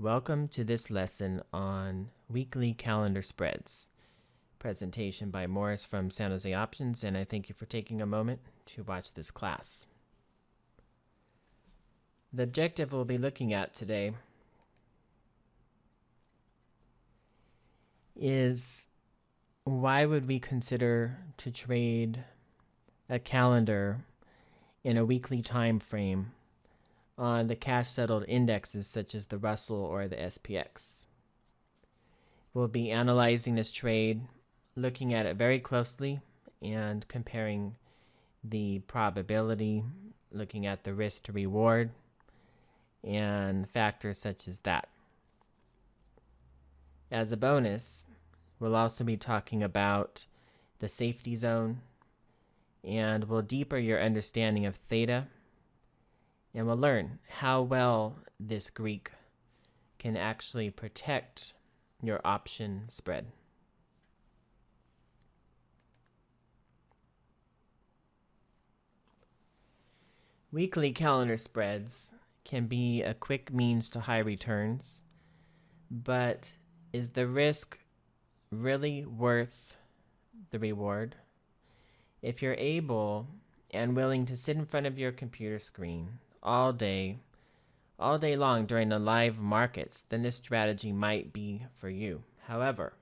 Welcome to this lesson on weekly calendar spreads. Presentation by Morris from San Jose Options, and I thank you for taking a moment to watch this class. The objective we'll be looking at today is why would we consider to trade a calendar in a weekly time frame on the cash-settled indexes such as the Russell or the SPX. We'll be analyzing this trade, looking at it very closely and comparing the probability, looking at the risk to reward, and factors such as that. As a bonus, we'll also be talking about the safety zone, and we'll deepen your understanding of theta, and we'll learn how well this Greek can actually protect your option spread. Weekly calendar spreads can be a quick means to high returns, but is the risk really worth the reward? If you're able and willing to sit in front of your computer screen all day long during the live markets, then this strategy might be for you. However,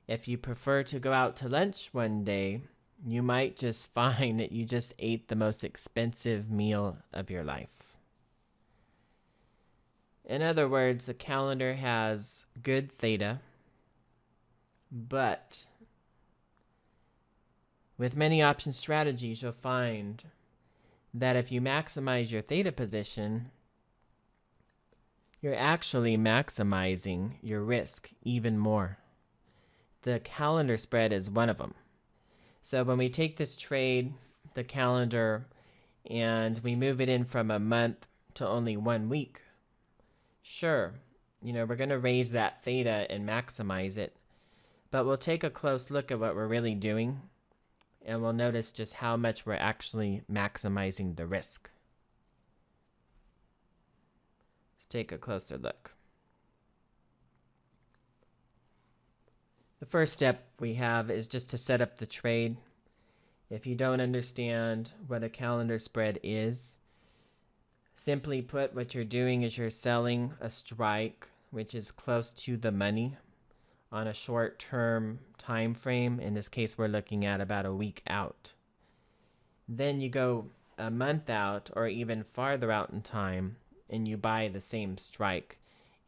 if you prefer to go out to lunch one day, you might just find that you just ate the most expensive meal of your life. In other words, the calendar has good theta, but with many option strategies, you'll find that if you maximize your theta position, you're actually maximizing your risk even more. The calendar spread is one of them. So when we take this trade, the calendar, and we move it in from a month to only 1 week, sure, we're going to raise that theta and maximize it, but we'll take a close look at what we're really doing, and we'll notice just how much we're actually maximizing the risk. Let's take a closer look. The first step we have is just to set up the trade. If you don't understand what a calendar spread is, simply put, what you're doing is you're selling a strike which is close to the money on a short-term time frame. In this case, we're looking at about a week out. Then you go a month out or even farther out in time and you buy the same strike,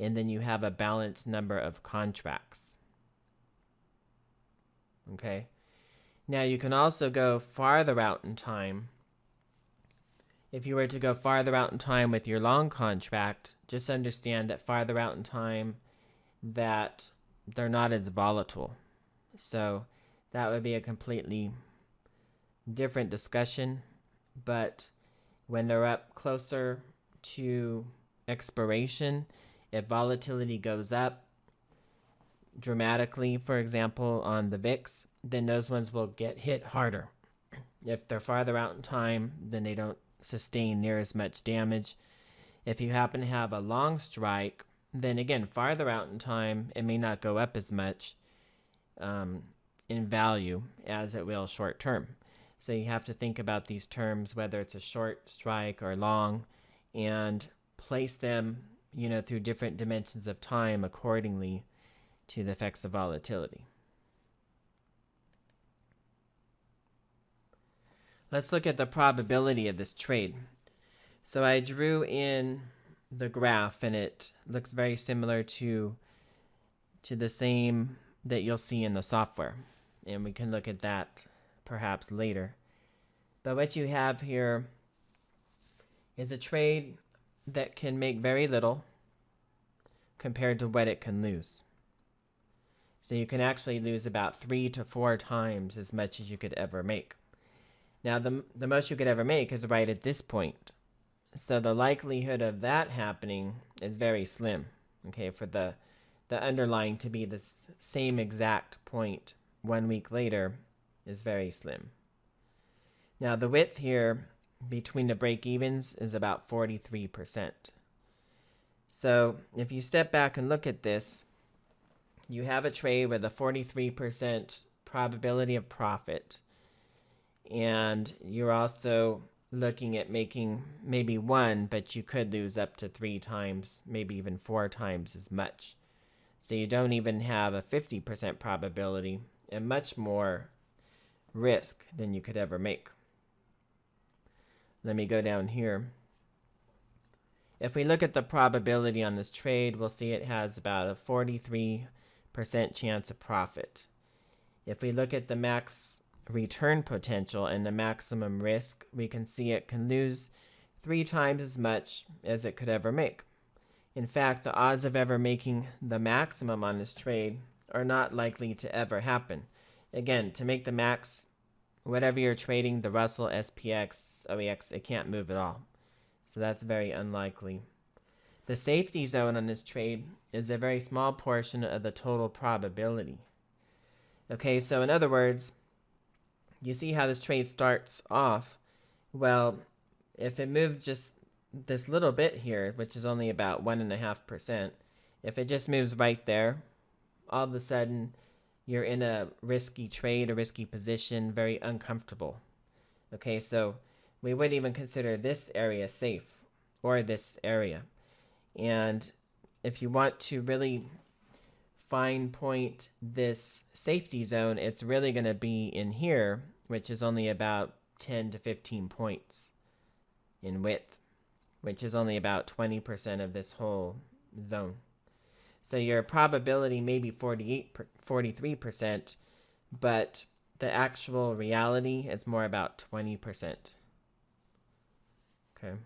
and then you have a balanced number of contracts. Okay? Now you can also go farther out in time. If you were to go farther out in time with your long contract, just understand that farther out in time that they're not as volatile. So that would be a completely different discussion. But when they're up closer to expiration, if volatility goes up dramatically, for example, on the VIX, then those ones will get hit harder. If they're farther out in time, then they don't sustain near as much damage. If you happen to have a long strike, then again, farther out in time, it may not go up as much in value as it will short term. So you have to think about these terms, whether it's a short strike or long, and place them, through different dimensions of time accordingly to the effects of volatility. Let's look at the probability of this trade. So I drew in the graph, and it looks very similar to the same that you'll see in the software, and we can look at that perhaps later. But what you have here is a trade that can make very little compared to what it can lose. So you can actually lose about 3 to 4 times as much as you could ever make. Now the most you could ever make is right at this point. So the likelihood of that happening is very slim, okay, for the underlying to be the same exact point 1 week later is very slim. Now the width here between the break-evens is about 43%. So if you step back and look at this, you have a trade with a 43% probability of profit. And you're also looking at making maybe one, but you could lose up to 3 times, maybe even 4 times as much. So you don't even have a 50% probability and much more risk than you could ever make. Let me go down here. If we look at the probability on this trade, we'll see it has about a 43% chance of profit. If we look at the max return potential and the maximum risk, we can see it can lose 3 times as much as it could ever make. In fact, the odds of ever making the maximum on this trade are not likely to ever happen. Again, to make the max, whatever you're trading, the Russell, SPX, OEX, it can't move at all. So that's very unlikely. The safety zone on this trade is a very small portion of the total probability. Okay, so in other words, you see how this trade starts off. Well, if it moved just this little bit here, which is only about 1.5%, if it just moves right there, all of a sudden you're in a risky trade, a risky position, very uncomfortable. Okay, so we wouldn't even consider this area safe, or this area. And if you want to really fine point this safety zone, it's really going to be in here, which is only about 10 to 15 points in width, which is only about 20% of this whole zone. So your probability may be 43%, but the actual reality is more about 20%. Okay.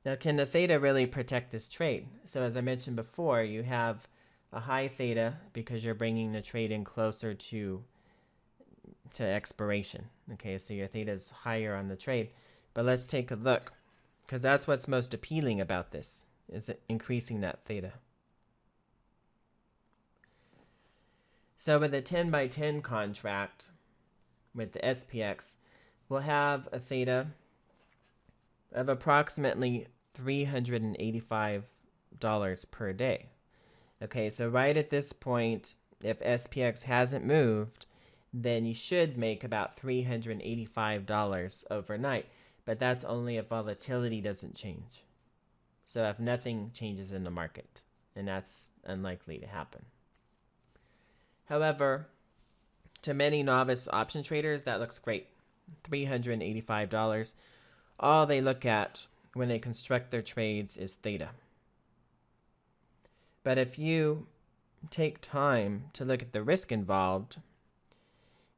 Now, can the theta really protect this trade? So as I mentioned before, you have a high theta because you're bringing the trade in closer to expiration. Okay, so your theta is higher on the trade. But let's take a look, because that's what's most appealing about this, is increasing that theta. So with a 10 by 10 contract with the SPX, we'll have a theta of approximately $385 per day. Okay, so right at this point, if SPX hasn't moved, then you should make about $385 overnight. But that's only if volatility doesn't change. So if nothing changes in the market, and that's unlikely to happen. However, to many novice option traders, that looks great. $385. All they look at when they construct their trades is theta. But if you take time to look at the risk involved,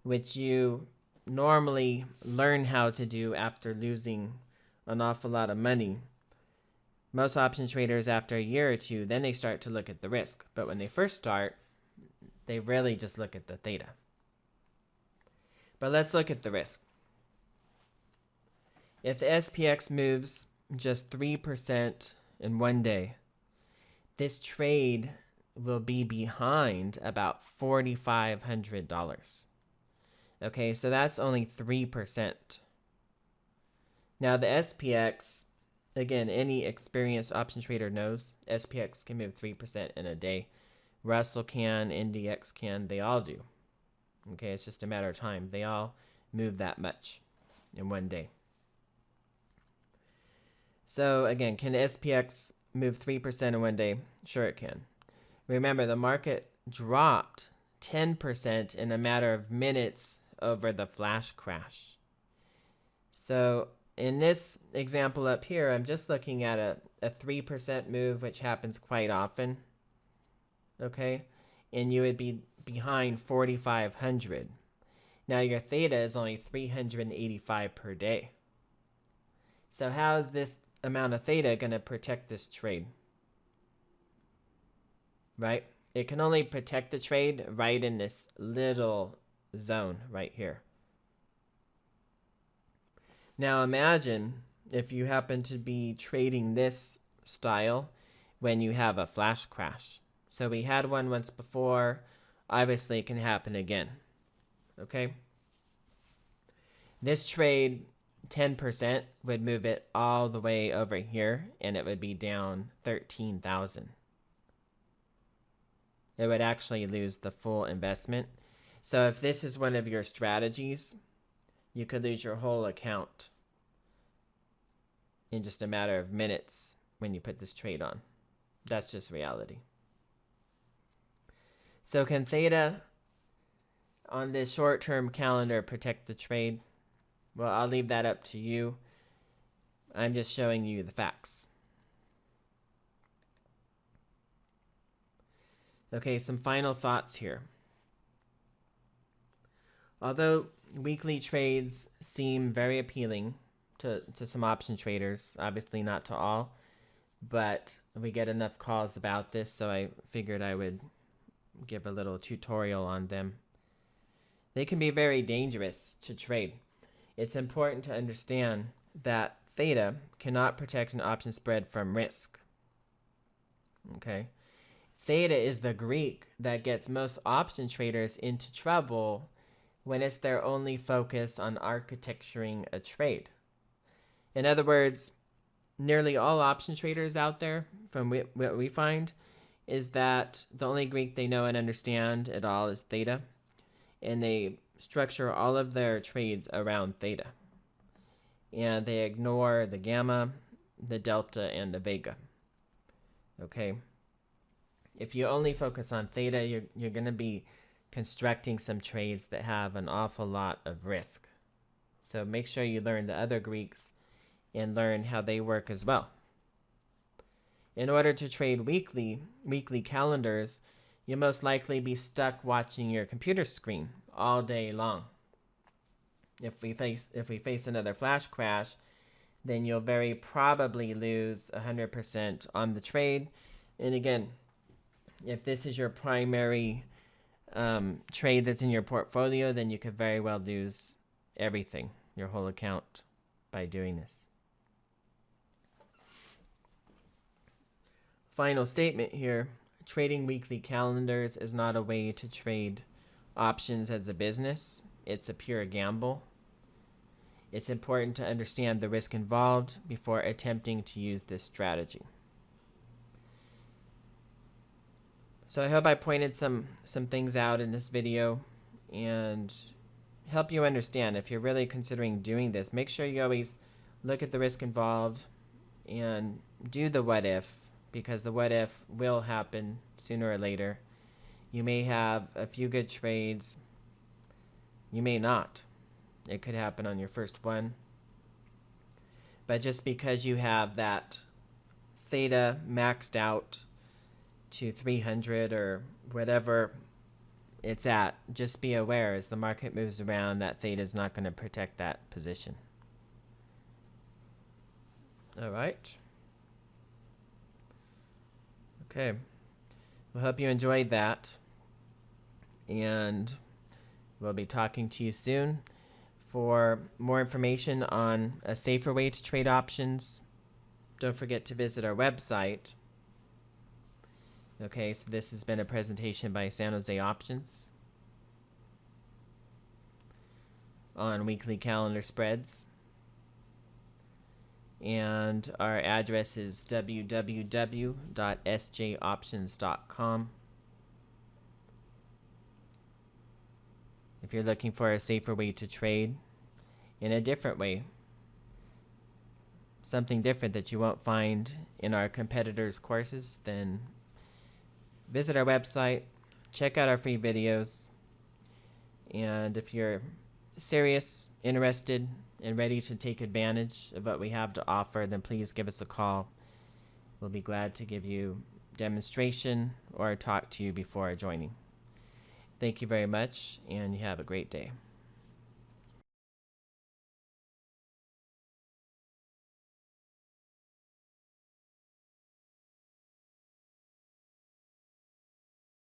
which you normally learn how to do after losing an awful lot of money, most option traders, after a year or two, then they start to look at the risk. But when they first start, they really just look at the theta. But let's look at the risk. If the SPX moves just 3% in one day, this trade will be behind about $4,500. Okay, so that's only 3%. Now the SPX, again, any experienced option trader knows SPX can move 3% in a day. Russell can, NDX can, they all do. Okay, it's just a matter of time. They all move that much in one day. So again, can the SPX move 3% in one day? Sure it can. Remember, the market dropped 10% in a matter of minutes over the flash crash. So in this example up here, I'm just looking at a 3% move, which happens quite often. Okay, and you would be behind 4,500. Now your theta is only 385 per day. So how is this amount of theta going to protect this trade? Right? It can only protect the trade right in this little zone right here. Now imagine if you happen to be trading this style when you have a flash crash. So we had one once before. Obviously, it can happen again. Okay? This trade 10% would move it all the way over here, and it would be down 13,000. It would actually lose the full investment. So if this is one of your strategies, you could lose your whole account in just a matter of minutes when you put this trade on. That's just reality. So can Theta on this short-term calendar protect the trade? Well, I'll leave that up to you. I'm just showing you the facts. Okay, some final thoughts here. Although weekly trades seem very appealing to some option traders, obviously not to all, but we get enough calls about this, so I figured I would give a little tutorial on them. They can be very dangerous to trade. It's important to understand that Theta cannot protect an option spread from risk. Okay? Theta is the Greek that gets most option traders into trouble when it's their only focus on architecturing a trade. In other words, nearly all option traders out there, from what we find, is that the only Greek they know and understand at all is Theta, and they structure all of their trades around Theta. And they ignore the gamma, the delta, and the vega. Okay? If you only focus on Theta, you're going to be constructing some trades that have an awful lot of risk. So make sure you learn the other Greeks and learn how they work as well. In order to trade weekly calendars, you'll most likely be stuck watching your computer screen all day long. If we face another flash crash, then you'll very probably lose 100% on the trade. And again, if this is your primary trade that's in your portfolio, then you could very well lose everything, your whole account, by doing this. Final statement here. Trading weekly calendars is not a way to trade options as a business. It's a pure gamble. It's important to understand the risk involved before attempting to use this strategy. So I hope I pointed some things out in this video and help you understand. If you're really considering doing this, make sure you always look at the risk involved and do the what if, because the what if will happen sooner or later. You may have a few good trades. You may not. It could happen on your first one. But just because you have that Theta maxed out to 300 or whatever it's at, just be aware as the market moves around that Theta is not going to protect that position. All right. Okay. Well, hope you enjoyed that. And we'll be talking to you soon. For more information on a safer way to trade options, don't forget to visit our website. Okay, so this has been a presentation by San Jose Options on weekly calendar spreads. And our address is www.sjoptions.com. If you're looking for a safer way to trade in a different way, something different that you won't find in our competitors' courses, then visit our website, check out our free videos, and if you're serious, interested, and ready to take advantage of what we have to offer, then please give us a call. We'll be glad to give you demonstration or talk to you before joining. Thank you very much, and you have a great day.